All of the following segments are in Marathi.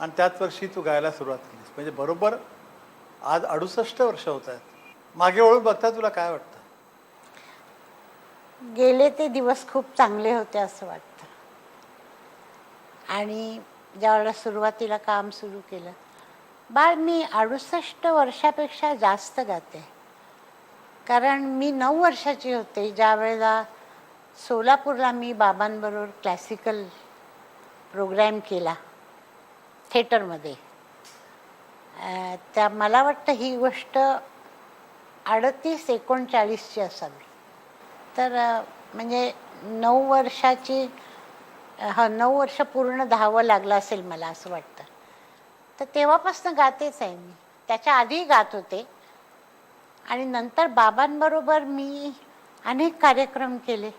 आणि त्याच वर्षी तू गायला सुरुवात केलीस. म्हणजे बरोबर आज 68 वर्ष होत आहेत. मागे वळून बघता तुला काय वाटतं? गेले ते दिवस खूप चांगले होते असं वाटतं. आणि ज्यावेळेला सुरुवातीला काम सुरू केलं, बाळ मी 68 वर्षापेक्षा जास्त गाते. कारण मी 9 वर्षाची होते ज्यावेळेला सोलापूरला मी बाबांबरोबर क्लासिकल प्रोग्रॅम केला थिएटरमध्ये. त्या मला वाटतं ही गोष्ट 38-39ची असावी. तर म्हणजे 9 वर्षाची 9 वर्ष पूर्ण धावं लागलं असेल मला असं वाटतं. तर तेव्हापासून गातेच आहे मी. त्याच्या आधी गात होते आणि नंतर बाबांबरोबर मी अनेक कार्यक्रम केले.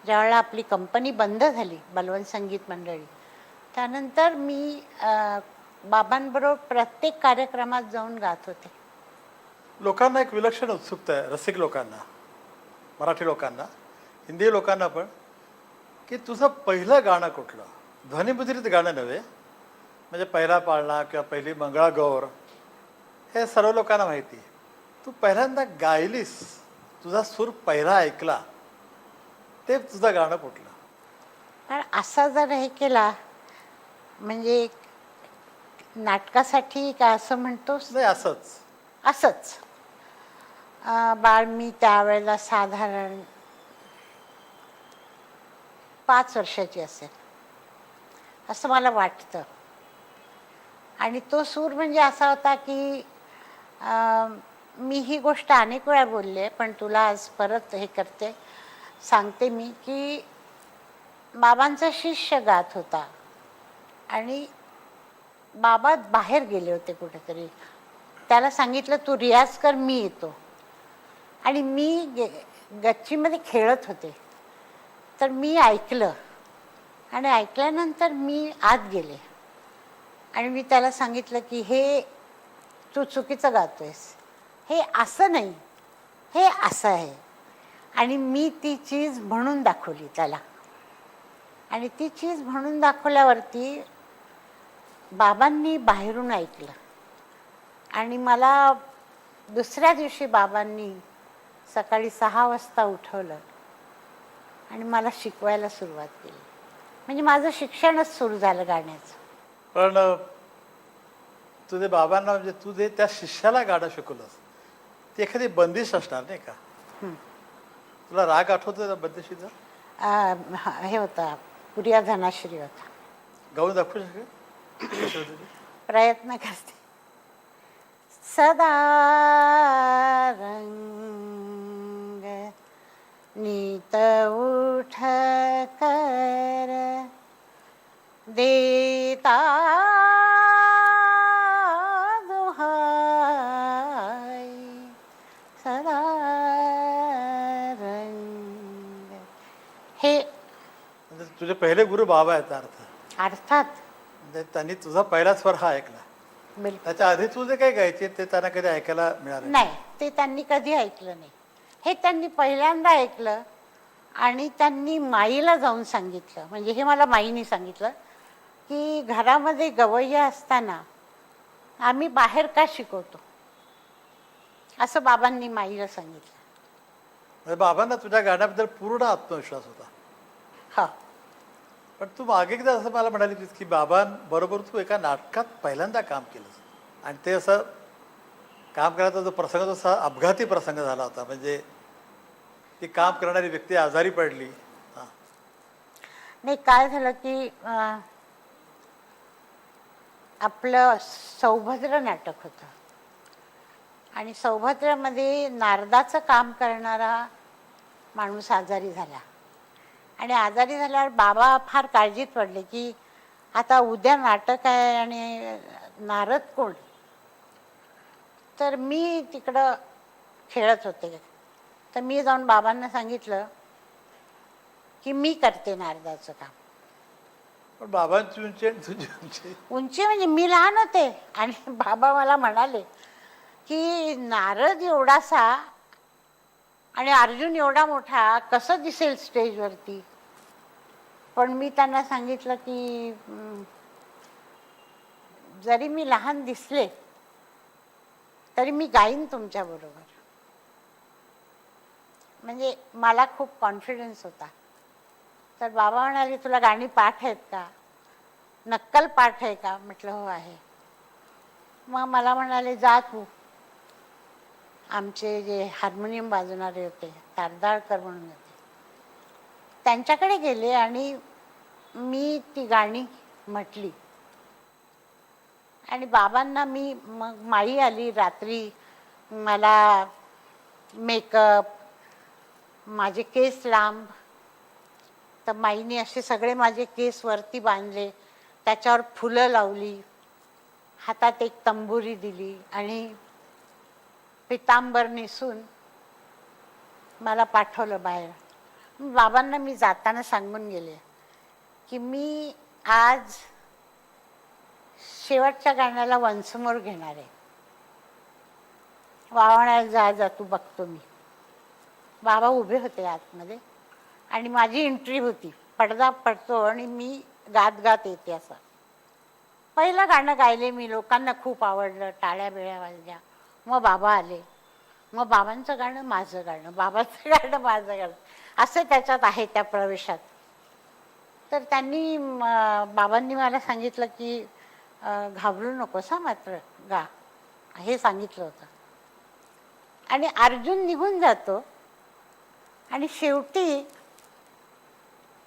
ज्यावेळेला आपली कंपनी बंद झाली बलवंत संगीत मंडळी, त्यानंतर मी बाबांबरोबर प्रत्येक कार्यक्रमात जाऊन गात होते. लोकांना एक विलक्षण उत्सुकता आहे, रसिक लोकांना, मराठी लोकांना, हिंदी लोकांना पण, की तुझं पहिलं गाणं कुठलं? ध्वनिमुद्रित गाणं नव्हे, म्हणजे पहिला पाळणा किंवा पहिली मंगळागौर हे सर्व लोकांना माहिती आहे. तू पहिल्यांदा गायलीस, तुझा सूर पहिला ऐकला, ते तुझं गाणं कुठलं? पण असा जर हे केला म्हणजे नाटकासाठी का असं म्हणतोस? नाही, असंच. असंच. बाळ मी त्यावेळेला साधारण 5 वर्षाची असेल असं मला वाटतं. आणि तो सूर म्हणजे असा होता की मी ही गोष्ट अनेक वेळा बोलले, पण तुला आज परत हे करते, सांगते मी की बाबांचा शिष्य गात होता आणि बाबा बाहेर गेले होते कुठेतरी. त्याला सांगितलं तू रियाज कर, मी येतो. आणि मी गच्चीमध्ये खेळत होते. तर मी ऐकलं आणि ऐकल्यानंतर मी आत गेले आणि मी त्याला सांगितलं की हे तू चुकीचं गातोयस, हे असं नाही, हे असं आहे. आणि मी ती चीज म्हणून दाखवली त्याला. आणि ती चीज म्हणून दाखवल्यावरती बाबांनी बाहेरून ऐकलं आणि मला दुसऱ्या दिवशी बाबांनी सकाळी 6 वाजता उठवलं आणि मला शिकवायला सुरुवात केली. म्हणजे माझं शिक्षणच सुरू झालं गाण्याचं. पण तुझे बाबांना, म्हणजे तू जे त्या शिष्याला गाणं शिकवलंस, ती एखादी बंदिश असणार नाही का? तुला राग आठवतो त्या बंदिशीचा? हे होता पुरिया धनाश्री होता. गाऊन दाखवू शकेल? प्रयत्न करते. सदा रंग नीत उठ कर देता दुहाई, सदा रंग. हे म्हणजे तुझे पहिले गुरु बाबा आहेत अर्थ. अर्थात म्हणजे त्यांनी तुझा पहिला स्वर हा ऐकला. बिलकुल त्याच्या आधी तू जे काही गायचे ते त्यांना कधी ऐकायला मिळालं नाही. ते त्यांनी कधी ऐकलं नाही. हे त्यांनी पहिल्यांदा ऐकलं आणि त्यांनी माईला जाऊन सांगितलं. म्हणजे हे मला माईने सांगितलं की घरामध्ये गवय्या असताना आम्ही बाहेर का शिकवतो, असं बाबांनी माईला सांगितलं. म्हणजे बाबांना तुझ्या गाण्याबद्दल पूर्ण आत्मविश्वास होता. हो. पण तू मागे एकदा असं मला म्हणाली होतीस की बाबांबरोबर तू एका नाटकात पहिल्यांदा काम केलंस आणि ते असं काम करायचा जो प्रसंग तो असा अपघाती प्रसंग झाला होता. म्हणजे ती काम करणारी व्यक्ती आजारी पडली. हां. नाही, काय झालं की आपलं सौभद्र नाटक होतं आणि सौभद्रमध्ये नारदाचं काम करणारा माणूस आजारी झाला. आणि आजारी झाल्यावर बाबा फार काळजीत पडले की आता उद्या नाटक आहे आणि नारद कोण. तर मी तिकडं खेळत होते. तर मी जाऊन बाबांना सांगितलं की मी करते नारदाचं काम. पण बाबांची उंची आणि तुझी उंची. उंची म्हणजे मी लहान होते आणि बाबा मला म्हणाले की नारद एवढासा आणि अर्जुन एवढा मोठा कसं दिसेल स्टेजवरती. पण मी त्यांना सांगितलं की जरी मी लहान दिसले तरी मी गाईन तुमच्याबरोबर. म्हणजे मला खूप कॉन्फिडन्स होता. तर बाबा म्हणाले, तुला गाणी पाठ आहेत का, नक्कल पाठ आहे का? म्हटलं हो आहे. मग मला म्हणाले, जा तू. आमचे जे हार्मोनियम वाजवणारे होते, तारदाळकर म्हणून होते, त्यांच्याकडे गेले आणि मी ती गाणी म्हटली. आणि बाबांना मी मग माळी आली रात्री, मला मेकअप, माझे केस लांब, तर माईने असे सगळे माझे केस वरती बांधले, त्याच्यावर फुलं लावली, हातात एक तंबुरी दिली आणि पितांबर नेसून मला पाठवलं बाहेर. बाबांना मी जाताना सांगून गेले की मी आज शेवटच्या गाण्याला वंसमोर घेणार आहे. वावण्याला जा जा तू बघतो मी. बाबा उभे होते आतमध्ये आणि माझी एंट्री होती. पडदा पडतो आणि मी गात गात येते. असं पहिलं गाणं गायले मी, लोकांना खूप आवडलं, टाळ्या बिळ्या वाजल्या. मग बाबा आले, मग बाबांचं गाणं माझं गाणं, बाबांचं गाणं माझं गाणं, असं त्याच्यात आहे त्या प्रवेशात. तर त्यांनी बाबांनी मला सांगितलं की घाबरू नकोस हा, मात्र गा, हे सांगितलं होतं. आणि अर्जुन निघून जातो आणि शेवटी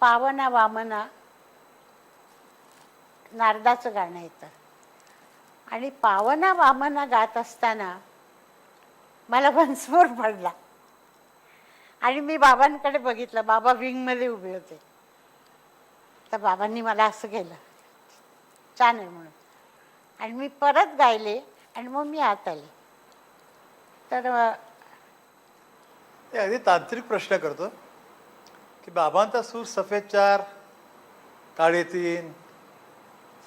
पावना वामना नारदाचं गाणं येतं. आणि पावना वामना गात असताना मला वंसमोर पडला आणि मी बाबांकडे बघितलं. बाबा विंगमध्ये उभे होते. तर बाबांनी मला असं केलं, छान आहे म्हणून. आणि मी परत गायले आणि मग मी आत आले. तर अगदी तांत्रिक प्रश्न करतो की बाबांचा सूर सफेद 4, काळे 3,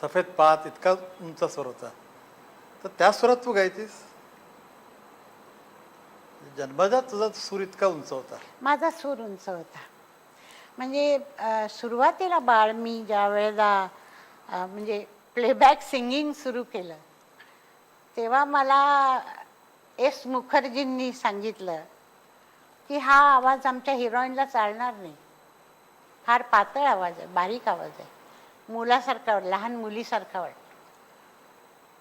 सफेद 5 इतका उंच स्वर होता. तर त्या स्वरात तू गायतीस? जन्मजात तुझा सूर इतका उंच होता? माझा सूर उंच होता. म्हणजे सुरुवातीला बाळ मी ज्या वेळेला म्हणजे प्लेबॅक सिंगिंग सुरू केलं तेव्हा मला एस मुखर्जींनी सांगितलं की हा आवाज आमच्या हिरोईनला चालणार नाही, फार पातळ आवाज आहे, बारीक आवाज आहे, मुलासारखा वाटतं, लहान मुलीसारखा वाटतं,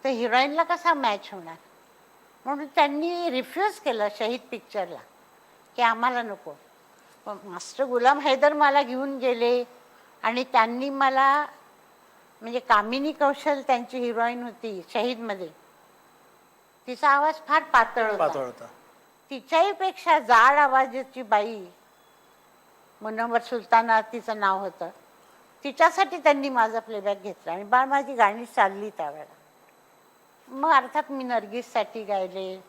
तर हिरोईनला कसा मॅच होणार. म्हणून त्यांनी रिफ्यूज केलं शहीद पिक्चरला की आम्हाला नको. पण मास्टर गुलाम हैदर मला घेऊन गेले आणि त्यांनी मला, म्हणजे कामिनी कौशल त्यांची हिरोईन होती शहीदमध्ये, तिचा आवाज फार पातळ होता. तिच्याही पेक्षा जाड आवाजाची बाई मुनव्वर सुलताना तिचं नाव होतं, तिच्यासाठी त्यांनी माझा प्लेबॅक घेतला आणि बाळ माझी गाणी चालली त्यावेळेला. मग अर्थात मी नर्गिससाठी गायले,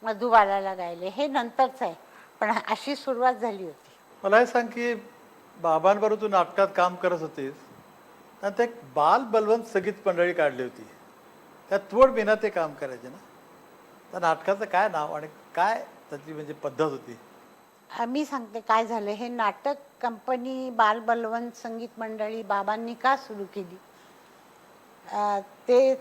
मधुबालाला गायले, हे नंतरच आहे, पण अशी सुरुवात झाली होती. मला हे सांग की बाबांबरोबर तू नाटकात काम करत होतीस आणि ते एक बाल बलवंत संगीत मंडळी काढली होती, त्यात तोड बिना ते काम करायचे ना. त्या नाटकाचं काय नाव आणि काय त्याची म्हणजे पद्धत होती? मी सांगते काय झालं. हे नाटक कंपनी बाल बलवंत संगीत मंडळी बाबांनी का सुरू केली, ते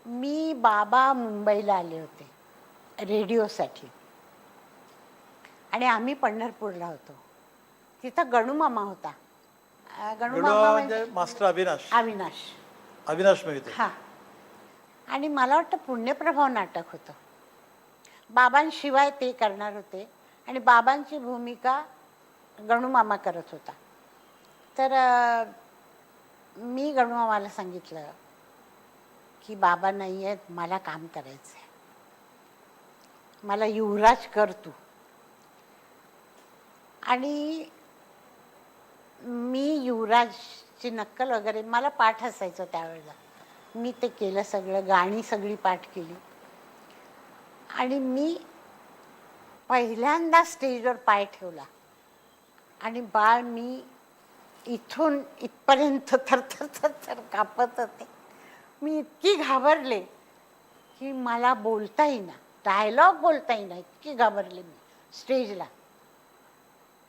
मी बाबा मुंबईला आले होते रेडिओसाठी आणि आम्ही पंढरपूरला होतो. तिथं गणूमामा होता. गणूमामा म्हणजे मास्टर अविनाश मोहिते. हां. आणि मला वाटतं पुण्यप्रभाव नाटक होतं. बाबांशिवाय ते करणार होते आणि बाबांची भूमिका गणूमामा करत होता. तर मी गणूमामाला सांगितलं की बाबा नाही आहेत, मला काम करायचं आहे, मला युवराज कर तू. आणि मी युवराजची नक्कल वगैरे मला पाठ असायचं त्यावेळेला, मी ते केलं सगळं, गाणी सगळी पाठ केली. आणि मी पहिल्यांदा स्टेजवर पाय ठेवला आणि बाळ मी इथून इथपर्यंत थरथर थरथर कापत होते. मी इतकी घाबरले की मला बोलता येईना, डायलॉग बोलता येईना, इतकी घाबरले मी स्टेजला.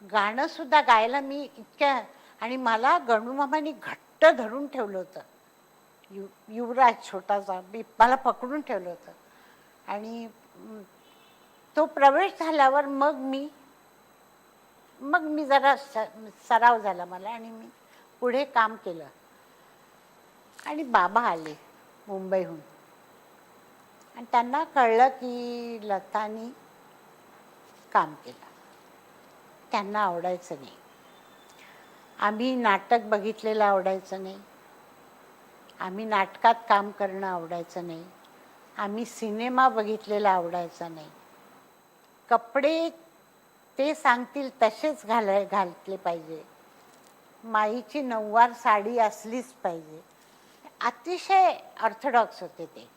गाणं सुद्धा गायला मी इतक्या, आणि मला गणूमामाने घट्ट धरून ठेवलं होतं युवराज छोटासा मला पकडून ठेवलं होतं. आणि तो प्रवेश झाल्यावर मग मी जरा सराव झाला मला आणि मी पुढे काम केलं. आणि बाबा आले मुंबईहून आणि त्यांना कळलं की लतानी काम केलं. त्यांना आवडायचं नाही. आम्ही नाटक बघितलेलं आवडायचं नाही. आम्ही नाटकात काम करणं आवडायचं नाही. आम्ही सिनेमा बघितलेला आवडायचा नाही. कपडे ते सांगतील तसेच घातले पाहिजे. माईची नऊवार साडी असलीच पाहिजे. अतिशय ऑर्थोडॉक्स होते ते.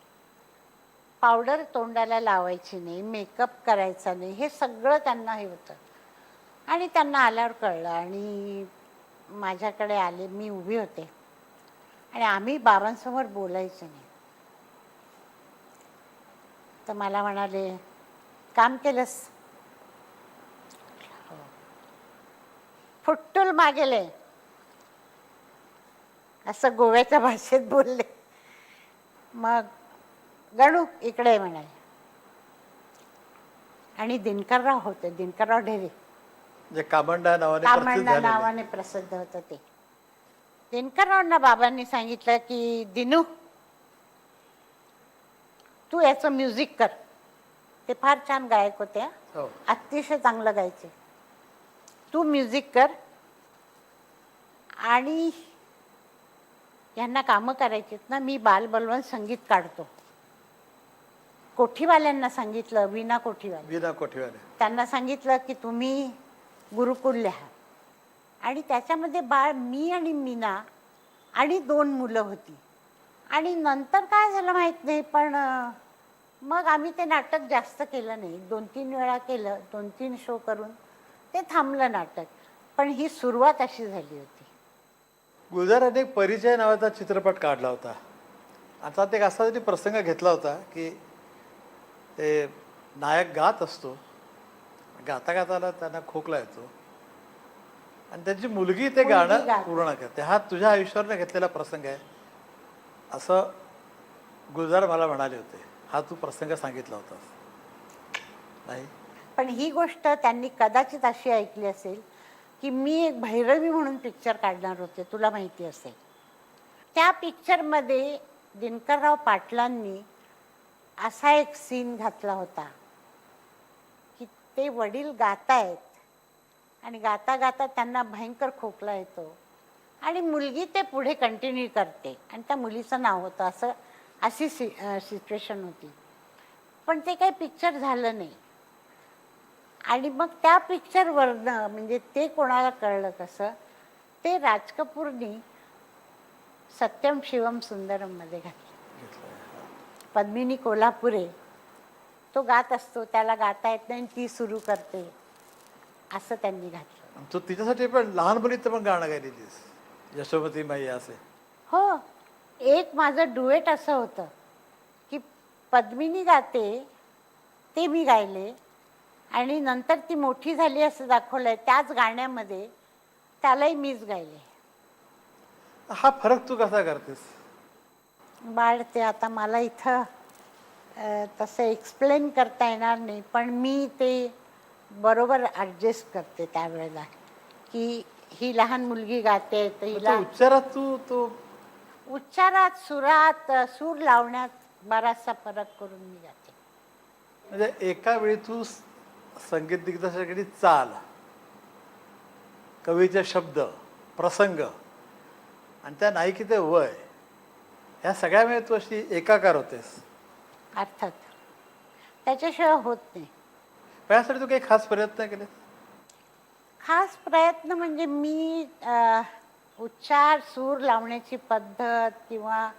पावडर तोंडाला लावायची नाही, मेकअप करायचा नाही, हे सगळं त्यांना हे होतं. आणि त्यांना आल्यावर कळलं आणि माझ्याकडे आले. मी उभी होते आणि आम्ही बाबांसमोर बोलायचं नाही. तर मला म्हणाले, काम केलंस? हो. फुट्टूल मागेले असं गोव्याच्या भाषेत बोलले. मग गणू इकडे ये म्हणाले. आणि दिनकरराव होते, दिनकरराव ढेरे, जे कामंडा नावाने प्रसिद्ध होतं ते. दिनकररावांना बाबांनी सांगितलं की दिनू तू याचं म्युझिक कर. ते फार छान गायक होते. हो. अतिशय चांगलं गायचे. तू म्युझिक कर आणि यांना कामं करायची ना, मी बालबलवंत संगीत काढतो. कोठीवाल्यांना सांगितलं, वीणा कोठीवाले त्यांना सांगितलं की तुम्ही गुरुकुल लिहा. आणि त्याच्यामध्ये बाळ मी आणि मीना आणि 2 मुलं होती. आणि नंतर काय झालं माहीत नाही, पण मग आम्ही ते नाटक जास्त केलं नाही. 2-3 वेळा केलं, 2-3 शो करून ते थांबलं नाटक. पण ही सुरुवात अशी झाली होती. गुलजाराने एक परिचय नावाचा चित्रपट काढला होता. आता ते असा तरी प्रसंग घेतला होता की ते नायक गात असतो, गाता गाताना त्यांना खोकला येतो आणि त्यांची मुलगी ते गाणं पूर्ण करते. हा तुझ्या आयुष्यावर घेतलेला प्रसंग आहे असं गुलजार मला म्हणाले होते. हा तू प्रसंग सांगितला होतास नाही? पण ही गोष्ट त्यांनी कदाचित अशी ऐकली असेल की मी एक भैरवी म्हणून पिक्चर काढणार होते, तुला माहिती असेल. त्या पिक्चरमध्ये दिनकरराव पाटलांनी असा एक सीन घातला होता की ते वडील गातायत आणि गाता गाता त्यांना भयंकर खोकला येतो आणि मुलगी ते पुढे कंटिन्यू करते आणि त्या मुलीचं नाव होतं. अशी सिच्युएशन होती. पण ते काही पिक्चर झालं नाही. आणि मग त्या पिक्चरवरनं म्हणजे ते कोणाला कळलं कसं, ते राज कपूरनी सत्यम शिवम सुंदरममध्ये घातलं. पद्मिनी कोल्हापुरे तो गात असतो, त्याला गाता येत नाही, ती सुरू करते, असं त्यांनी घातलं. तू तिच्यासाठी पण लहान मुलीचं पण गाणं गायलेलीस, यशोमती माई असे. हो. एक माझं डुएट असं होतं की पद्मिनी गाते ते मी गायले आणि नंतर ती मोठी झाली असं दाखवलंय त्याच गाण्यामध्ये, त्यालाही मीच गायले. हा फरक तू कसा करतेस? बाळ ते आता मला इथं तसं एक्सप्लेन करता येणार नाही, पण मी ते बरोबर ॲडजस्ट करते त्यावेळेला की ही लहान मुलगी गाते तर हिला उच्चारात तू उच्चारात, सुरात, सूर लावण्यात बराचसा फरक करून मी गाते. म्हणजे एका वेळी तू संगीत दिग्दर्शकाची चाल, कवीचे शब्द, प्रसंग आणि त्या नायिकेचे वय, ह्या सगळ्यामुळे तू अशी एकाकार होतेस. अर्थात त्याच्याशिवाय होत नाही. पण यासाठी तू काही खास प्रयत्न केले? खास प्रयत्न म्हणजे मी उच्चार, सूर लावण्याची पद्धत किंवा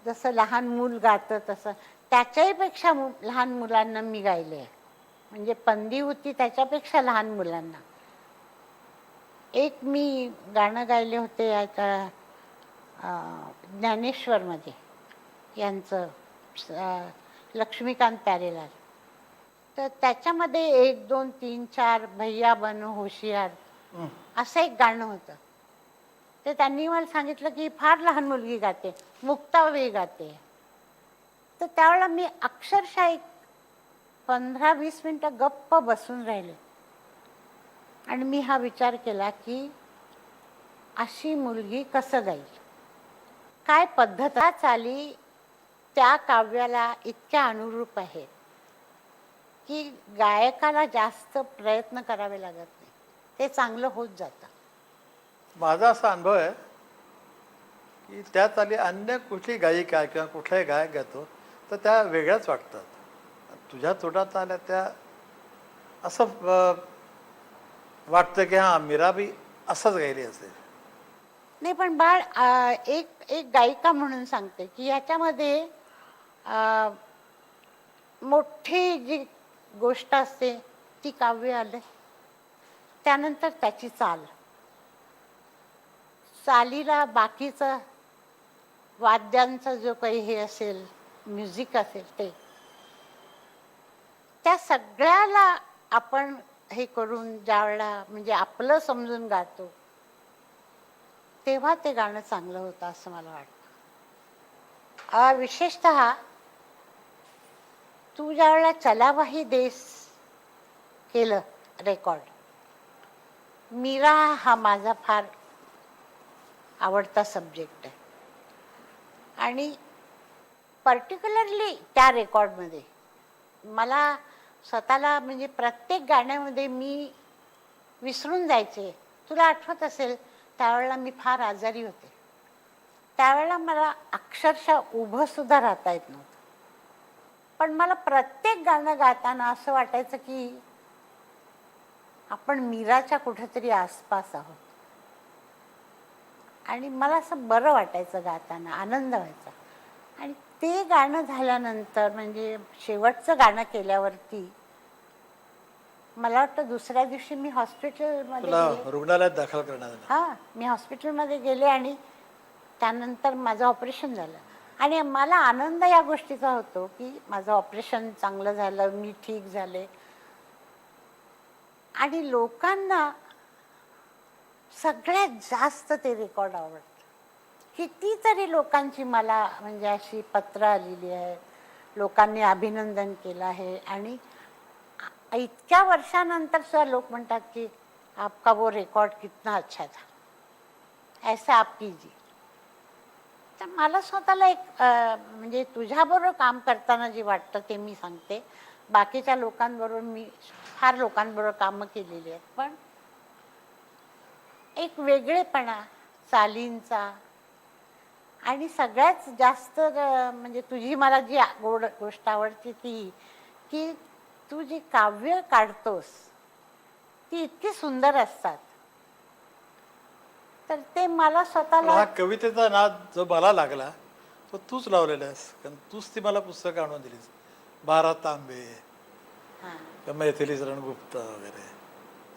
जसं लहान मूल गातं तसं त्याच्याही पेक्षा लहान मुलांना मी गायले. म्हणजे पंदी होती त्याच्यापेक्षा लहान मुलांना. एक मी गाणं गायले होते याच्या ज्ञानेश्वरमध्ये यांचं लक्ष्मीकांत प्यारेलाल. तर त्याच्यामध्ये 1, 2, 3, 4 भैया बनो होशियार असं एक गाणं होतं. तर त्यांनी मला सांगितलं की फार लहान मुलगी गाते, मुक्ताबाई गाते. तर त्यावेळेला मी अक्षरशः एक 15-20 मिनटं गप्प बसून राहिले आणि मी हा विचार केला की अशी मुलगी कसं गाईल, काय पद्धत चाली त्या काव्याला इतक्या अनुरूप आहे की गायकाला जास्त प्रयत्न करावे लागत नाही, ते चांगलं होत जातं. माझा असा अनुभव आहे की त्या चाली अन्य कुठली गायिका किंवा कुठलाही गायक गातो तर त्या वेगळ्याच वाटतात. तुझ्या तोटात आल्या त्या असं वाटतं की हां मीराबी असंच गायली असेल. नाही पण बाळ, एक एक गायिका म्हणून सांगते की ह्याच्यामध्ये मोठी जी गोष्ट असते ती काव्य आले, त्यानंतर त्याची चाल, चालीला बाकीचं वाद्यांचं जो काही हे असेल, म्युझिक असेल, ते त्या सगळ्याला आपण हे करून ज्यावेळेला म्हणजे आपलं समजून गातो तेव्हा ते गाणं चांगलं होतं असं मला वाटतं. विशेषतः तू ज्यावेळेला चला भाई देस केलं रेकॉर्ड, मीरा हा माझा फार आवडता सब्जेक्ट आहे आणि पर्टिक्युलरली त्या रेकॉर्डमध्ये मला स्वतःला म्हणजे प्रत्येक गाण्यामध्ये मी विसरून जायचे. तुला आठवत असेल त्यावेळेला मी फार आजारी होते, त्यावेळेला मला अक्षरशः उभं सुद्धा राहता येत नव्हतं, पण मला प्रत्येक गाणं गाताना असं वाटायचं की आपण मीराच्या कुठेतरी आसपास आहोत आणि मला असं बरं वाटायचं गाताना, आनंद व्हायचा. आणि ते गाणं झाल्यानंतर म्हणजे शेवटचं गाणं केल्यावरती मला वाटतं दुसऱ्या दिवशी मी हॉस्पिटलमध्ये तुला गेले. रुग्णालयात दाखल करण्यात आलं. हां, मी हॉस्पिटलमध्ये गेले आणि त्यानंतर माझं ऑपरेशन झालं आणि मला आनंद या गोष्टीचा होतो की माझं ऑपरेशन चांगलं झालं, मी ठीक झाले. आणि लोकांना सगळ्यात जास्त ते रेकॉर्ड आवडतं. कितीतरी लोकांची मला म्हणजे अशी पत्र आलेली आहे, लोकांनी अभिनंदन केलं आहे आणि इतक्या वर्षानंतर सुद्धा लोक म्हणतात की आपका वो रेकॉर्ड कितना अच्छा था, ऐसा आप कीजिए. तर मला स्वतःला एक म्हणजे तुझ्याबरोबर काम करताना जे वाटतं ते मी सांगते. बाकीच्या लोकांबरोबर मी फार लोकांबरोबर कामं केलेली आहेत, पण एक वेगळेपणा चालींचा आणि सगळ्यात जास्त म्हणजे तुझी मला जी गोष्ट आवडते ती की तू जी काव्य काढतोस ती इतकी सुंदर असतात. तर ते मला स्वतःला हा कवितेचा नाद जो मला लागला तो तूच लावलेला आहेस, कारण तूच ती मला पुस्तकं आणून दिलीस. 12 तांबे हां, किंवा मैथिली रणगुप्त वगैरे.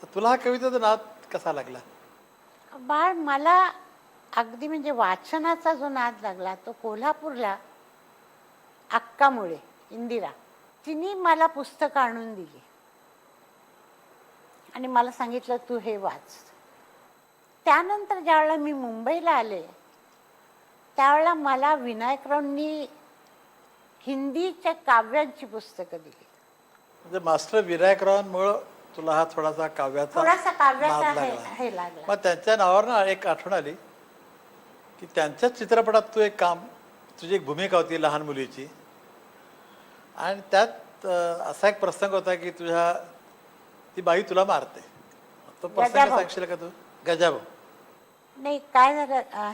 तर तुला हा कवितेचा नाद कसा लागला? बाळ मला अगदी म्हणजे वाचनाचा जो नाद लागला तो कोल्हापूरला अक्कामुळे इंदिरा तिने मला पुस्तकं आणून दिली आणि मला सांगितलं तू हे वाच. त्यानंतर ज्यावेळेला मी मुंबईला आले त्यावेळेला मला विनायकरावांनी हिंदीच्या काव्यांची पुस्तकं दिली. म्हणजे मास्टर विनायकरावांमुळं तुला हा थोडासा काव्याचा थोडासा काव्याचा नाद लागला. हे लागला. मग त्यांच्या नावावर ना एक आठवण आली की त्यांच्याच चित्रपटात तू एक काम, तुझी एक भूमिका होती लहान मुलीची आणि त्यात असा एक प्रसंग होता की तुझ्या ती बाई तुला मारते. तो प्रसंग गजाभाऊ. सांगशील का तू? गजाभाऊ. नाही, काय झालं,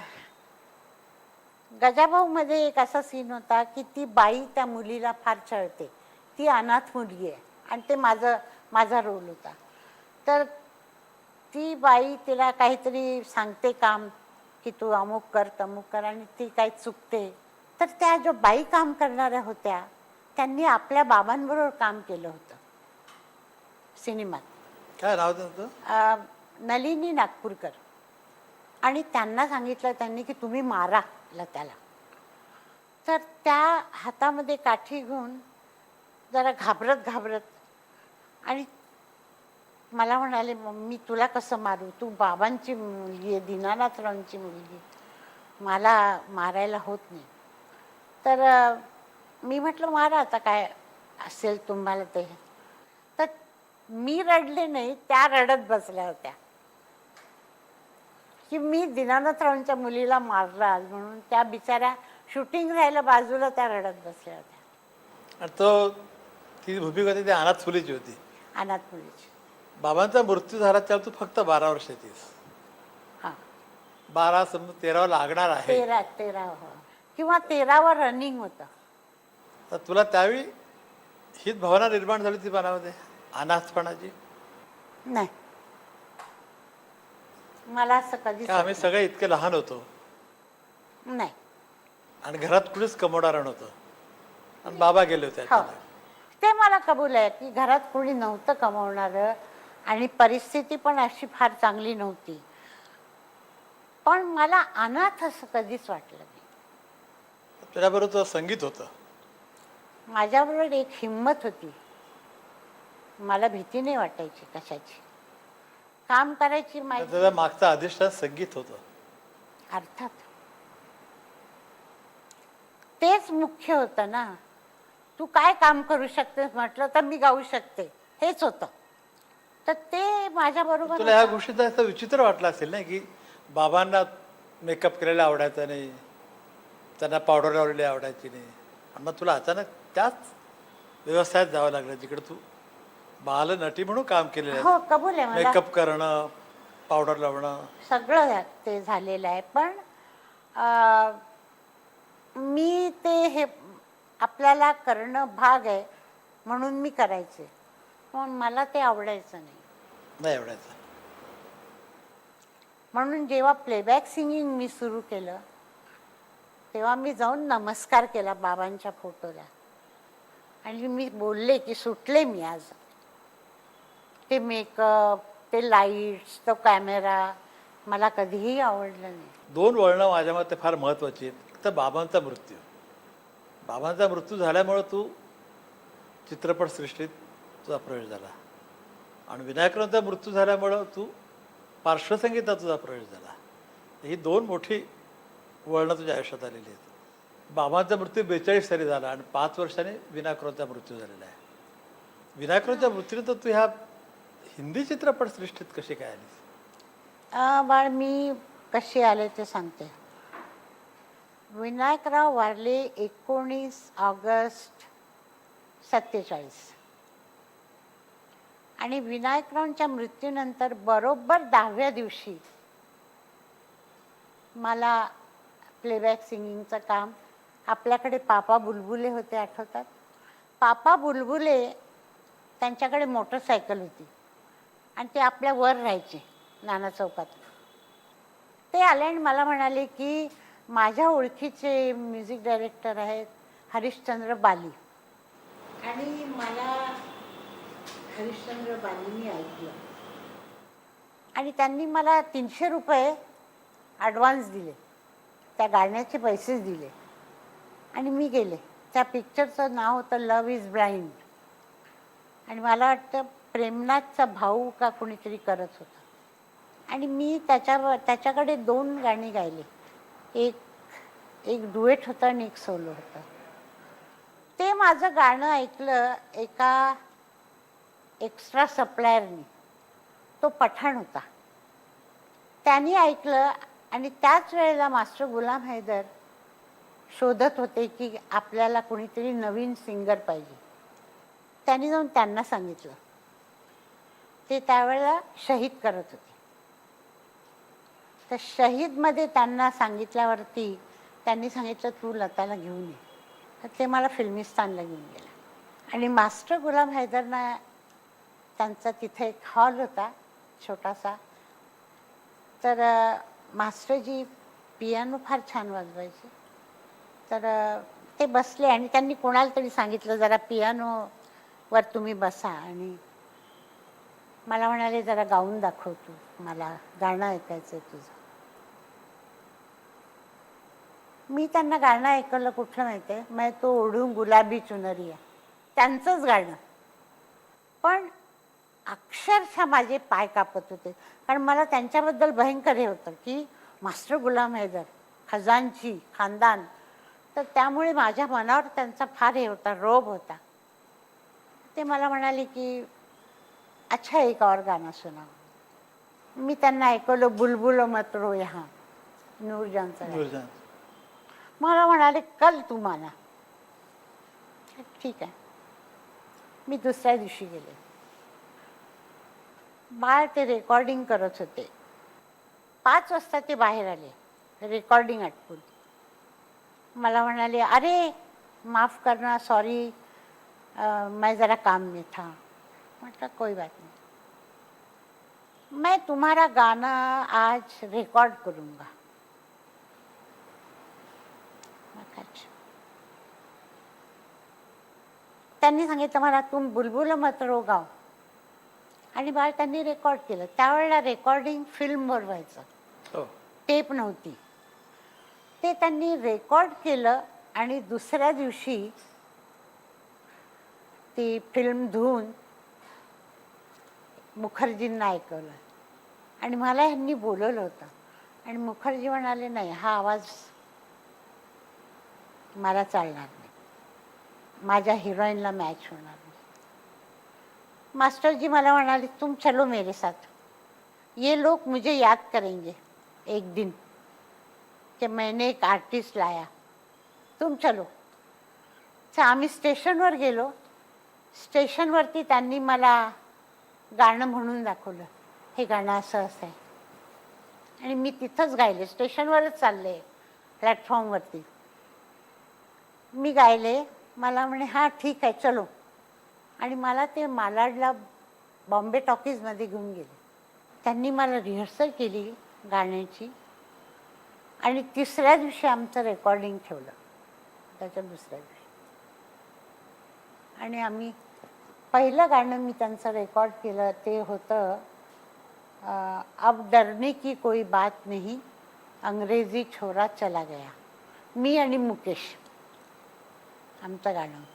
गजाभाऊ मध्ये एक असा सीन होता की ती बाई त्या मुलीला फार छळते. ती अनाथ मुलगी आहे आणि ते माझा रोल होता. तर ती बाई तिला काहीतरी सांगते काम की तू अमुक कर तमुक कर आणि ती काही चुकते. तर त्या जो बाई काम करणाऱ्या होत्या त्यांनी आपल्या बाबांबरोबर काम केलं होतं सिनेमात. काय नाव त्यांचं? नलिनी नागपूरकर. आणि त्यांना सांगितलं त्यांनी की तुम्ही मारा त्याला. तर त्या हातामध्ये काठी घेऊन जरा घाबरत आणि मला म्हणाले, "मम्मी तुला कसं मारू? तू बाबांची मुलगी आहे, दीनानाथरावांची मुलगी. मला मारायला होत नाही." तर मी म्हटलं, "मारा आता, काय असेल तुम्हाला ते." तर मी रडले नाही, त्या रडत बसल्या होत्या की मी दीनानाथरावांच्या मुलीला मारलं आज म्हणून. त्या बिचाऱ्या शूटिंग राहायला बाजूला त्या रडत बसल्या होत्या. आणि तो ती भूमिका होती ती अनाथ मुलीची होती. अनाथ मुलीची. बाबांचा मृत्यू झाला तेव्हा तू फक्त 12 वर्षाचीस. हां, 12 समजा 13 लागणार आहे. 13 किंवा 13वर रनिंग होतं. तर तुला त्यावेळी हीच भावना निर्माण झाली ती मनामध्ये अनाथपणाची? नाही, मला असं कधीच का आम्ही सगळे इतके लहान होतो नाही. आणि घरात कुणीच कमवणारं नव्हतं आणि बाबा गेले होते हो, अचानक. ते मला कबूल आहे की घरात कोणी नव्हतं कमवणारं आणि परिस्थिती पण अशी फार चांगली नव्हती. पण मला अनाथ असं कधीच वाटलं नाही. तुझ्याबरोबर तुझं संगीत होतं. माझ्याबरोबर एक हिंमत होती. मला भीती नाही वाटायची कशाची. काम करायची तर माझी. त्याचा मागचं अधिष्ठान संगीत होतं. अर्थात तेच मुख्य होतं ना. तू काय काम करू शकतेस म्हटलं तर मी गाऊ शकते, हेच होतं. तर ते माझ्याबरोबर तुला ह्या गोष्टीचा असं विचित्र वाटलं असेल ना की बाबांना मेकअप केलेला आवडायचा नाही, त्यांना पावडर लावलेली आवडायची नाही, आणि मग तुला अचानक त्याच व्यवसायात जावं लागलं जिकडे तू बालनटी म्हणून काम केलेलं हो, आहे. कबूल आहे मला. मेकअप करणं, पावडर लावणं. सगळं ते झालेलं आहे. पण मी ते हे आपल्याला करणं भाग आहे म्हणून मी करायचे, पण मला ते आवडायचं नाही. नाही आवडायचं. म्हणून जेव्हा प्लेबॅक सिंगिंग मी सुरू केलं तेव्हा मी जाऊन नमस्कार केला बाबांच्या फोटोला आणि मी बोलले की सुटले मी आज. ते मेकअप, ते लाईट्स, तो कॅमेरा मला कधीही आवडलं नाही. 2 वळणं माझ्या मते फार महत्त्वाची आहेत. एक तर बाबांचा मृत्यू. बाबांचा मृत्यू झाल्यामुळं तू चित्रपटसृष्टीत तुझा प्रवेश झाला, आणि विनायकरावांचा मृत्यू झाल्यामुळं तू पार्श्वसंगीतात तुझा प्रवेश झाला. ही 2 मोठी वळणं तुझ्या आयुष्यात आलेली आहेत. बाबांचा मृत्यू 42 साली झाला आणि 5 वर्षांनी विनायकरावांचा मृत्यू झालेला आहे. विनायकरावांच्या मृत्यूनंतर तू ह्या हिंदी चित्रपटसृष्टीत कशी काय आलीस? बाळ, मी कशी आले ते सांगते. विनायकराव वारले 19 ऑगस्ट 47. आणि विनायकरावांच्या मृत्यूनंतर बरोबर 10व्या दिवशी मला प्लेबॅक सिंगिंगचं काम, आपल्याकडे पापा बुलबुले होते, आठवतात? पापा बुलबुले त्यांच्याकडे मोटरसायकल होती आणि ते आपल्या वर राहायचे नाना चौकात. ते आले आणि मला म्हणाले की माझ्या ओळखीचे म्युझिक डायरेक्टर आहेत हरिश्चंद्र बाली, आणि मला हरिश्चंद्र बालींनी ऐकलं आणि त्यांनी मला 300 रुपये ॲडव्हान्स दिले, त्या गाण्याचे पैसेच दिले आणि मी गेले. त्या पिक्चरचं नाव होतं लव्ह इज ब्लाइंड आणि मला वाटतं प्रेमनाथचा भाऊ का कोणीतरी करत होतं. आणि मी त्याच्याकडे 2 गाणी गायली. एक डुएट होतं आणि एक सोलो होतं. ते माझं गाणं ऐकलं एका एक्स्ट्रा सप्लायरनी, तो पठाण होता. त्यांनी ऐकलं आणि त्याच वेळेला मास्टर गुलाम हैदर शोधत होते की आपल्याला कोणीतरी नवीन सिंगर पाहिजे. त्यांनी जाऊन त्यांना सांगितलं. ते त्यावेळेला शहीद करत होते. तर शहीदमध्ये त्यांना सांगितल्यावरती त्यांनी सांगितलं तू लताला घेऊन ये. तर ते मला फिल्मिस्तानला घेऊन गेलं आणि मास्टर गुलाम हैदरना त्यांचा तिथे एक हॉल होता छोटासा. तर मास्टरजी पियानो फार छान वाजवायचे. तर ते बसले आणि त्यांनी कोणाला तरी सांगितलं जरा पियानोवर तुम्ही बसा, आणि मला म्हणाले जरा गाऊन दाखव तू, मला गाणं ऐकायचं आहे तुझं. मी त्यांना गाणं ऐकलं, कुठलं माहिती आहे, मैं तो ओढून गुलाबी चुनरिया, त्यांचंच गाणं. पण अक्षरशः माझे पाय कापत होते. कारण मला त्यांच्याबद्दल भयंकर हे होतं की मास्टर गुलाम हैदर, खजांची, खानदान. तर त्यामुळे माझ्या मनावर त्यांचा फार हे होता, रोब होता. ते मला म्हणाले की अच्छा एक और गाना सुनाओ. मी त्यांना ऐकवलं बुलबुल मत रो यहाँ, नूरजहानचं गाणं. नूरजहान. मला म्हणाले कल तू माना. ठीक आहे. मी दुसऱ्या दिवशी गेले. बाळ ते रेकॉर्डिंग करत होते. 5 वाजता ते बाहेर आले रेकॉर्डिंग आटपून. मला म्हणाले अरे माफ़ करना, सॉरी, मैं ज़रा काम में था. म्हटलं कोई बात नहीं, मैं तुम्हारा गाना आज रिकॉर्ड करूँगा. त्यांनी सांगितलं मला तुम बुलबुल मत रो गाव. आणि बाळ त्यांनी रेकॉर्ड केलं. त्यावेळेला रेकॉर्डिंग फिल्मवर व्हायचं, हो. टेप नव्हती. ते त्यांनी रेकॉर्ड केलं आणि दुसऱ्या दिवशी ती फिल्म धुवून मुखर्जींना ऐकवलं. आणि मला ह्यांनी बोलवलं होतं. आणि मुखर्जी म्हणाले नाही, हा आवाज मला चालणार नाही, माझ्या हिरोईनला मॅच होणार नाही. मास्टर जी मला म्हणाले तुम चलो मेरे साथ, ये लोग मुझे याद करेंगे एक दिन कि मैंने एक आर्टिस्ट लाया, तुम चलो. तर आम्ही स्टेशनवर गेलो. स्टेशनवरती त्यांनी मला गाणं म्हणून दाखवलं, हे गाणं असं असं आहे. आणि मी तिथंच गायले, स्टेशनवरच चालले, प्लॅटफॉर्मवरती मी गायले. मला म्हणे हां ठीक आहे चलो. आणि मला ते मालाडला बॉम्बे टॉकीजमध्ये घेऊन गेले. त्यांनी मला रिहर्सल केली गाण्याची. आणि तिसऱ्या दिवशी आमचं रेकॉर्डिंग ठेवलं, त्याच्या दुसऱ्या दिवशी. आणि आम्ही पहिलं गाणं मी त्यांचं रेकॉर्ड केलं ते होतं अब डरने की कोई बात नहीं, अंग्रेजी छोरा चला गया. मी आणि मुकेश आमचं गाणं होतं.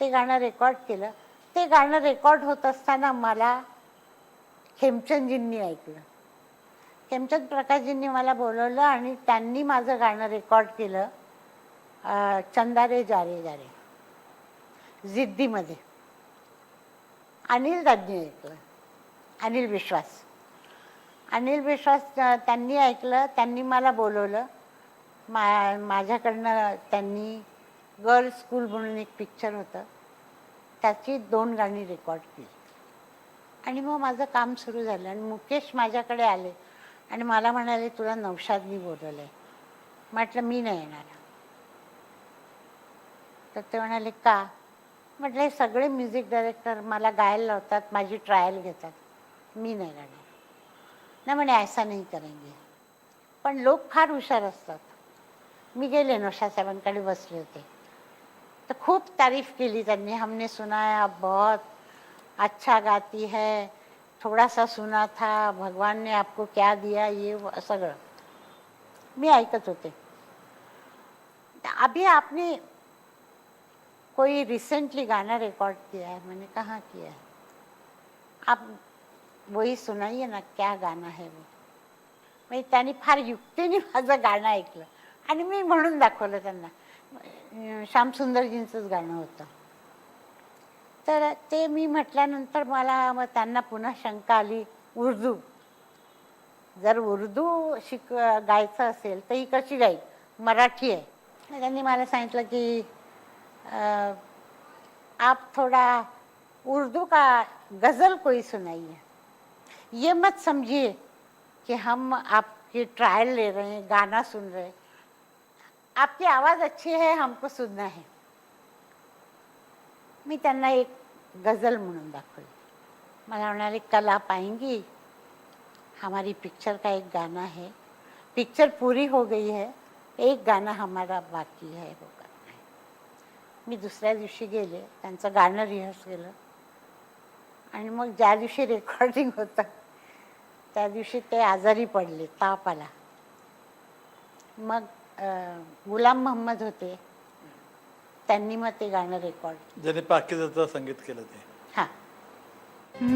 ते गाणं रेकॉर्ड केलं. ते गाणं रेकॉर्ड होत असताना मला खेमचंदजींनी ऐकलं. खेमचंद प्रकाशजींनी मला बोलवलं आणि त्यांनी माझं गाणं रेकॉर्ड केलं चंदा रे जा रे जा रे, जिद्दीमध्ये. अनिल दादांनी ऐकलं, अनिल विश्वास. अनिल विश्वास त्यांनी ऐकलं. त्यांनी मला बोलवलं. माझ्याकडनं त्यांनी गर्ल्स स्कूल म्हणून एक पिक्चर होतं, त्याची 2 गाणी रेकॉर्ड केली. आणि मग माझं काम सुरू झालं. आणि मुकेश माझ्याकडे आले आणि मला म्हणाले तुला नौशादनी बोलवलं आहे. म्हटलं मी नाही येणार. तर ते म्हणाले का? म्हटलं हे सगळे म्युझिक डायरेक्टर मला गायला लावतात, माझी ट्रायल घेतात, मी नाही गाणार. नाही म्हणे ऐसा नाही करेंगे. पण लोक फार हुशार असतात. मी गेले नौशाद साहेबांकडे बसले होते. तर खूप तारीफ केली त्यांनी. हमने सुना है आप बहुत अच्छा गाती है, थोड़ा सा सुना था, भगवान ने आपको क्या दिया, ये सगळं मी ऐकत होते. अभी आपने कोई रिसेंटली गाना रिकॉर्ड किया है? मैंने कहाँ किया है? आप वही सुनाइए ना, क्या गाना है वो. म्हणजे त्यांनी फार युक्तीने माझं गाणं ऐकलं आणि मी म्हणून दाखवलं त्यांना. श्यामसुंदरजींचंच गाणं होतं. तर ते मी म्हटल्यानंतर मला मग त्यांना पुन्हा शंका आली, उर्दू, जर उर्दू गायचं असेल तर ही कशी गाईल, मराठी आहे. त्यांनी मला सांगितलं की आप थोड़ा उर्दू का गज़ल कोई सुनाइए, ये मत समझिए कि हम आपकी ट्रायल ले रहे हैं, गाना सुन रहे हैं, आपकी आवाज़ अच्छी है, हमको सुनना है. मी त्यांना एक गज़ल म्हणून दाखवली. मला म्हणाले कल आप आएंगी, हमारी पिक्चर का एक गाना है, पिक्चर पूरी हो गई है, एक गाना हमारा बाकी है, वो करना है. मी दुसऱ्या दिवशी गेले, त्यांचं गाणं रिहर्स केलं. आणि मग ज्या दिवशी रेकॉर्डिंग होतं त्या दिवशी ते आजारी पडले, ताप आला. मग गुलाम मोहम्मद होते, त्यांनी मग ते गाणं रेकॉर्ड. ज्याने पाकिजाचं संगीत केलं ते. हां, ज्या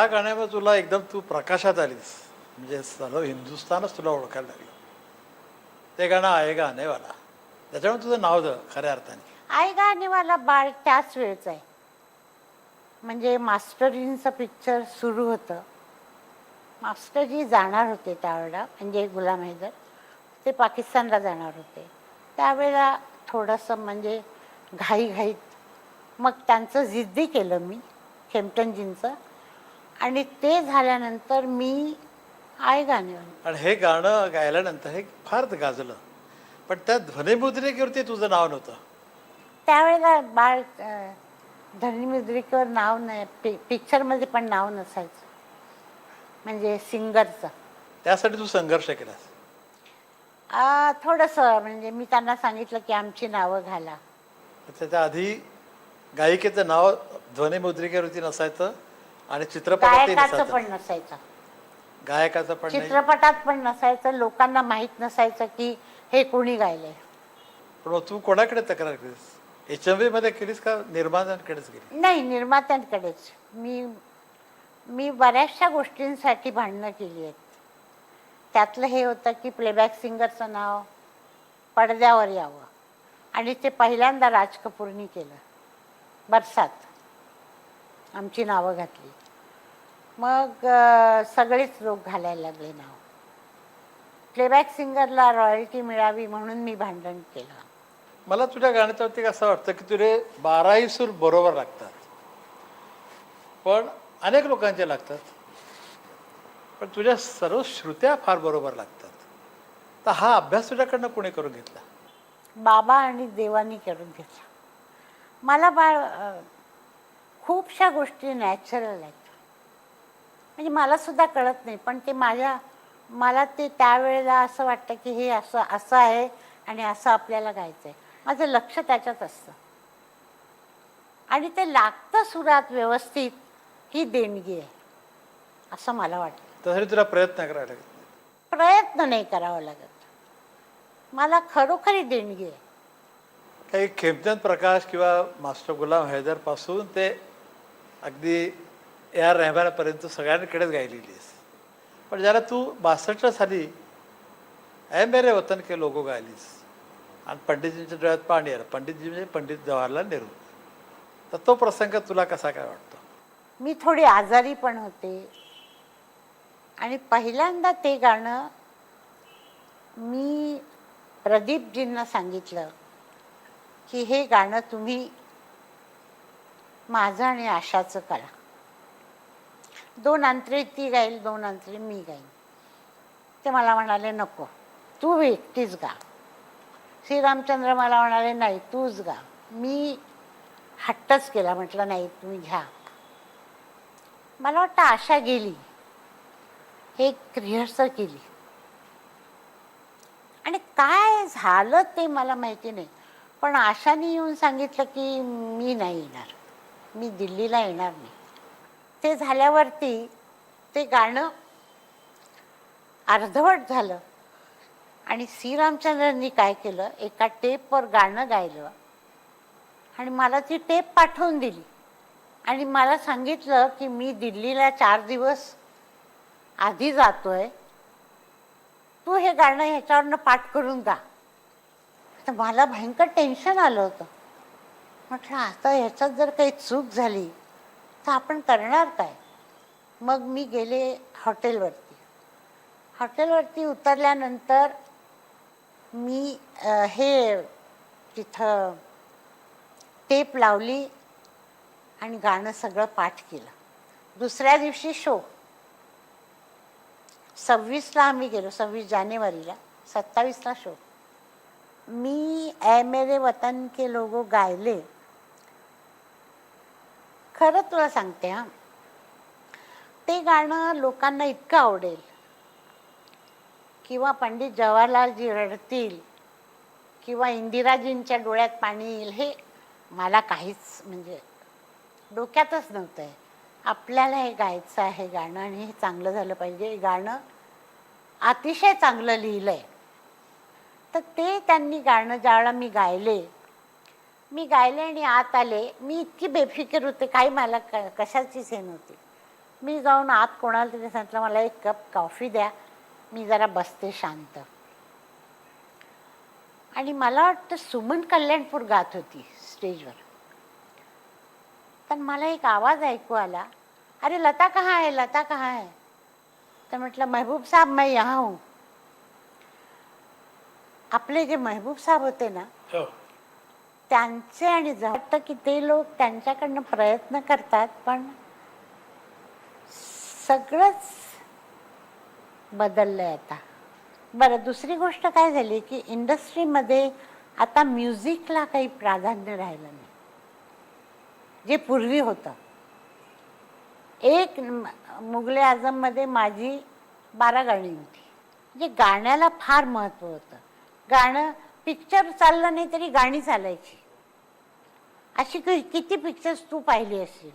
गाण्यावर तुला एकदम तू प्रकाशात आलीस, म्हणजे सर्व हिंदुस्थानच तुला ओळखायला लागलं, ते गाणं आहे गाणेवाला. त्याच्यामुळे तुझं नाव द खऱ्या अर्थाने. आई गाणेवाला बाळ त्याच वेळचं आहे. म्हणजे मास्टरींचं पिक्चर सुरू होतं. मास्टरजी जाणार होते त्यावेळेला, म्हणजे गुलाम हैदर ते पाकिस्तानला जाणार होते. त्यावेळेला थोडंसं म्हणजे घाईघाईत मग त्यांचं जिद्दी केलं मी, खेमटनजींचं, आणि ते झाल्यानंतर मी आई गाणेवाला. आणि हे गाणं गायल्यानंतर हे फार गाजलं, पण त्या ध्वनिमुद्रिकेवरती तुझं नाव नव्हतं. त्यावेळेला बाळ ध्वनिमुद्रिकेवर नाव नाही, पिक्चरमध्ये पण नाव नसायचं, म्हणजे सिंगरचं. त्यासाठी तू संघर्ष केलास. थोडंसं म्हणजे मी त्यांना सांगितलं की आमची नावं घाला. त्याच्या आधी गायिकेचं नाव ध्वनिमुद्रिकेवरती नसायचं आणि चित्रपटात गायकाचं नसायचं. पण नसायचं, गायकाचं पण नाही. चित्रपटात पण नसायचं, लोकांना माहीत नसायचं की हे कोणी गायलंय. पण मग तू कोणाकडे तक्रार केलीस? HMV मध्ये केलीस का निर्मात्यांकडेच गेली? नाही, निर्मात्यांकडेच. मी बऱ्याचशा गोष्टींसाठी भांडणं केली आहेत. त्यातलं हे होतं की प्लेबॅक सिंगरचं नाव पडद्यावर यावं, आणि ते पहिल्यांदा राज कपूरनी केलं. बरसात आमची नावं घातली. मग सगळेच लोक घालायला लागले नाव. प्लेबॅक सिंगरला रॉयल्टी मिळावी म्हणून मी भांडण केलं. मला तुझ्या गाण्याच्यावरती असं वाटतं की तुझे 12ही सूर बरोबर लागतात, पण अनेक लोकांचे लागतात, पण तुझ्या सर्व श्रुत्या फार बरोबर लागतात. तर हा अभ्यास तुझ्याकडनं कोणी करून घेतला? बाबा आणि देवानी करून घेतला. मला खूपशा गोष्टी नॅचरल आहेत, म्हणजे मला सुद्धा कळत नाही, पण ते मला ते त्यावेळेला असं वाटतं की हे असं असं आहे आणि असं आपल्याला गायचं आहे. माझं लक्ष त्याच्यात असतं आणि ते लागतं सुरात व्यवस्थित. ही देणगी आहे असं मला वाटतं. त्यासाठी तुला प्रयत्न करायला लागेल. प्रयत्न नाही करावा लागत, मला खरोखरी देणगी आहे. काही खेमचंद प्रकाश किंवा मास्टर गुलाम हैदर पासून ते अगदी AR रहमानपर्यंत सगळ्यांकडेच गायलेली आहेस. पण ज्याला तू 62च्या साली ऐ मेरे वतन के लोगो गायलीस आणि पंडितजींच्या डोळ्यात पाणी आलं. पंडितजी म्हणजे पंडित जवाहरलाल नेहरू. तर तो प्रसंग तुला कसा काय वाटतो? मी थोडी आजारी पण होते आणि पहिल्यांदा ते गाणं मी प्रदीपजींना सांगितलं की हे गाणं तुम्ही माझं आणि आशाचं करा. 2 अंतरे ती गाईल, 2 अंतरे मी गाईन. ते मला म्हणाले नको, तू एकटीच गा. श्रीरामचंद्र मला म्हणाले नाही, तूच गा. मी हट्टच केला, म्हटलं नाही तुम्ही घ्या. मला वाटतं आशा गेली, एक रिहर्सल केली आणि काय झालं ते मला माहिती नाही, पण आशाने येऊन सांगितलं की मी नाही येणार, मी दिल्लीला येणार नाही. ते झाल्यावरती ते गाणं अर्धवट झालं आणि श्रीरामचंद्रांनी काय केलं, एका टेपवर गाणं गायलं आणि मला ती टेप पाठवून दिली आणि मला सांगितलं की मी दिल्लीला 4 दिवस आधी जातोय, तू हे गाणं ह्याच्यावरनं पाठ करून गा. तर मला भयंकर टेन्शन आलं होतं. म्हटलं आता ह्याच्यात जर काही चूक झाली तर आपण करणार काय. मग मी गेले हॉटेलवरती उतरल्यानंतर मी हे तिथं टेप लावली आणि गाणं सगळं पाठ केलं. दुसऱ्या दिवशी शो 26ला आम्ही गेलो, 26 जानेवारीला, 27ला शो. मी ऐ मेरे वतन के लोगो गायले. खरं तुला सांगते हां, ते गाणं लोकांना इतकं आवडेल किंवा पंडित जवाहरलालजी रडतील किंवा इंदिराजींच्या डोळ्यात पाणी येईल, हे मला काहीच म्हणजे डोक्यातच नव्हतं आहे. आपल्याला हे गायचं आहे गाणं आणि हे चांगलं झालं पाहिजे. हे गाणं अतिशय चांगलं लिहिलंय. तर ते त्यांनी गाणं ज्यावेळेला मी गायले आणि आत आले. मी इतकी बेफिकीर होते, काही मला कशाचीच हे नव्हती. मी जाऊन आत कोणाला तरी सांगितलं, मला एक कप कॉफी द्या, मी जरा बसते शांत. आणि मला वाटतं सुमन कल्याणपूर गात होती स्टेजवर. तर मला एक आवाज ऐकू आला, अरे लता कहाँ है, लता कहाँ है. तर म्हटलं, महबूब साहब मैं यहाँ हूँ. आपले जे महबूब साहेब होते ना, हो. त्यांचे आणि वाटतं की ते लोक त्यांच्याकडनं प्रयत्न करतात, पण सगळंच बदललंय आता. बरं, दुसरी गोष्ट काय झाली की इंडस्ट्रीमध्ये आता म्युझिकला काही प्राधान्य राहिलं नाही, जे पूर्वी होतं. एक मुघले आझममध्ये माझी 12 गाणी होती. म्हणजे गाण्याला फार महत्त्व होतं. गाणं, पिक्चर चाललं नाही तरी गाणी चालायची. अशी किती पिक्चर्स तू पाहिली असतील.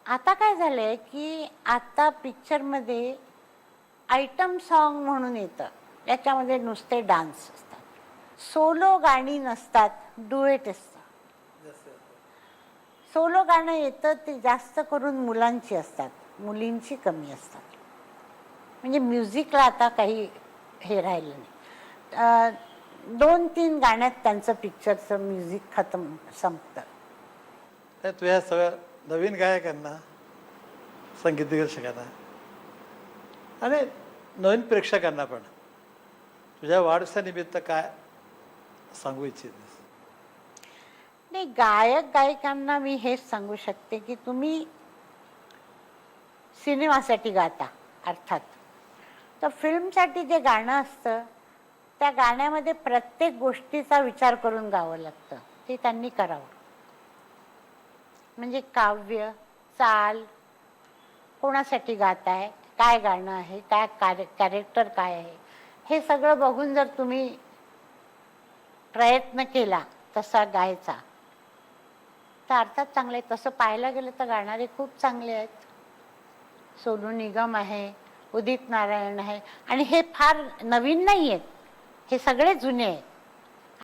आता काय झालंय की आता पिक्चरमध्ये आयटम सॉन्ग म्हणून येतं, त्याच्यामध्ये नुसते डान्स असतात, सोलो गाणी नसतात, डुएट असतात. सोलो गाणं येतं ते जास्त करून मुलांची असतात, मुलींची कमी असतात. म्हणजे म्युझिकला आता काही हे राहिलं नाही. 2-3 गाण्यात त्यांचं पिक्चरचं म्युझिक संपतं. तुझ्या सगळ्या नवीन गायकांना, संगीत दिग्दर्शकांना आणि नवीन प्रेक्षकांना पण तुझ्या वाढदिवसानिमित्त काय सांगू इच्छितेस? नाही, गायक गायिकांना मी हेच सांगू शकते की तुम्ही सिनेमासाठी गाता अर्थात, तर फिल्मसाठी जे गाणं असतं त्या गाण्यामध्ये प्रत्येक गोष्टीचा विचार करून गावं लागतं. ते त्यांनी करावं. म्हणजे काव्य, चाल, कोणासाठी गाताय, काय गाणं आहे, काय कॅरेक्टर काय आहे, हे सगळं बघून जर तुम्ही प्रयत्न केला तसा गायचा तर अर्थात चांगलं आहे. तसं पाहायला गेलं तर गाणारे खूप चांगले आहेत. सोनू निगम आहे, उदित नारायण आहे, आणि हे फार नवीन नाही आहेत, हे सगळे जुने आहेत.